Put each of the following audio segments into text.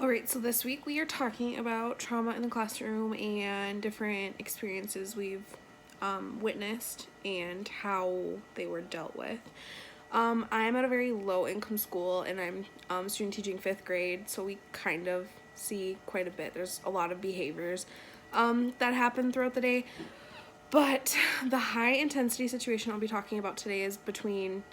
Alright, so this week we are talking about trauma in the classroom and different experiences we've witnessed and how they were dealt with. I'm at a very low income school and I'm student teaching 5th grade, so we kind of see quite a bit. There's a lot of behaviors that happen throughout the day. But the high intensity situation I'll be talking about today is between,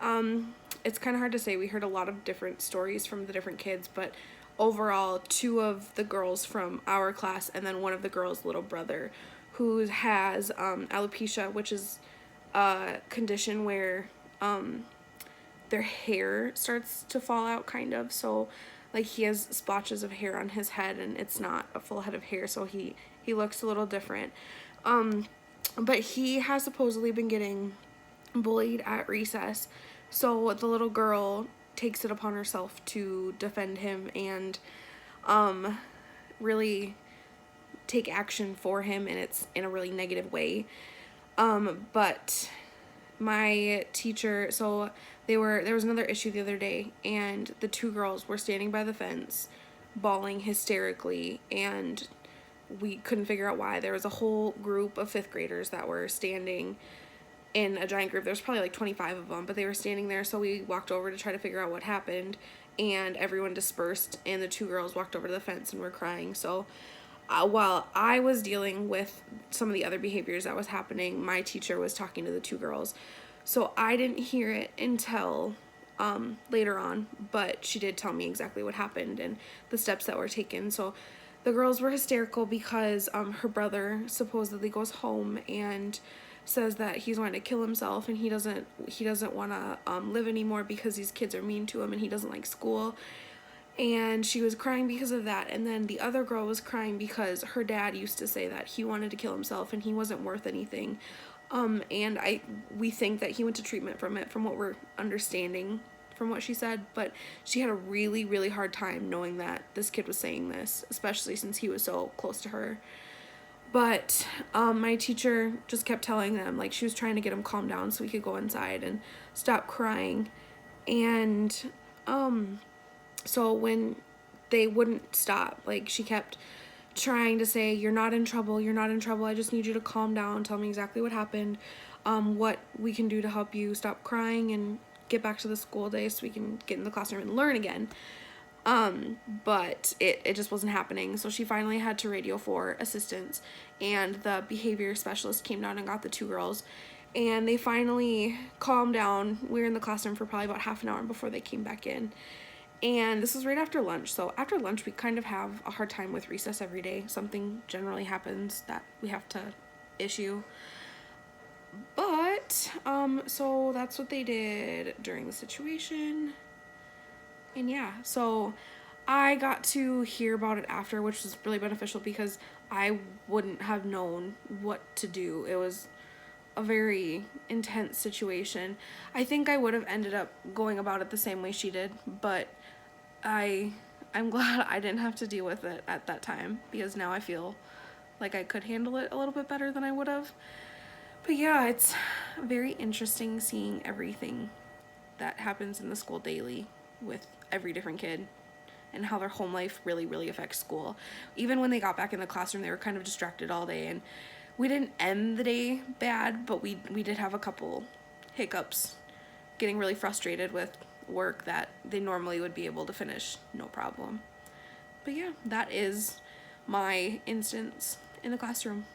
it's kind of hard to say. We heard a lot of different stories from the different kids, but overall, 2 of the girls from our class and then one of the girls' little brother who has alopecia, which is a condition where their hair starts to fall out kind of. So like he has splotches of hair on his head and it's not a full head of hair, so he looks a little different. But he has supposedly been getting bullied at recess. So the little girl takes it upon herself to defend him and really take action for him, and it's in a really negative way. But my teacher, so there was another issue the other day, and the 2 girls were standing by the fence bawling hysterically, and we couldn't figure out why. There was a whole group of 5th graders that were standing in a giant group. There's probably like 25 of them, but they were standing there, so we walked over to try to figure out what happened, and everyone dispersed, and the 2 girls walked over to the fence and were crying. So while I was dealing with some of the other behaviors that was happening, my teacher was talking to the 2 girls. So I didn't hear it until later on, but she did tell me exactly what happened and the steps that were taken. So the girls were hysterical because her brother supposedly goes home and says that he's wanting to kill himself, and he doesn't want to live anymore because these kids are mean to him and he doesn't like school. And she was crying because of that. And then the other girl was crying because her dad used to say that he wanted to kill himself and he wasn't worth anything. And we think that he went to treatment from it, from what we're understanding from what she said, but she had a really, really hard time knowing that this kid was saying this, especially since he was so close to her. But my teacher just kept telling them, like, she was trying to get him calmed down so he could go inside and stop crying. And so when they wouldn't stop, like, she kept trying to say, you're not in trouble, I just need you to calm down, tell me exactly what happened, what we can do to help you stop crying and get back to the school day so we can get in the classroom and learn again. But it just wasn't happening. So she finally had to radio for assistance, and the behavior specialist came down and got the 2 girls, and they finally calmed down. We were in the classroom for probably about half an hour before they came back in. And this was right after lunch. So after lunch, we kind of have a hard time with recess every day. Something generally happens that we have to issue. But, so that's what they did during the situation. And yeah, so I got to hear about it after, which was really beneficial because I wouldn't have known what to do. It was a very intense situation. I think I would have ended up going about it the same way she did, but I'm glad I didn't have to deal with it at that time, because now I feel like I could handle it a little bit better than I would have. But yeah, it's very interesting seeing everything that happens in the school daily with every different kid and how their home life really, really affects school. Even when they got back in the classroom, they were kind of distracted all day, and we didn't end the day bad, but we did have a couple hiccups, getting really frustrated with work that they normally would be able to finish no problem. But yeah, that is my instance in the classroom.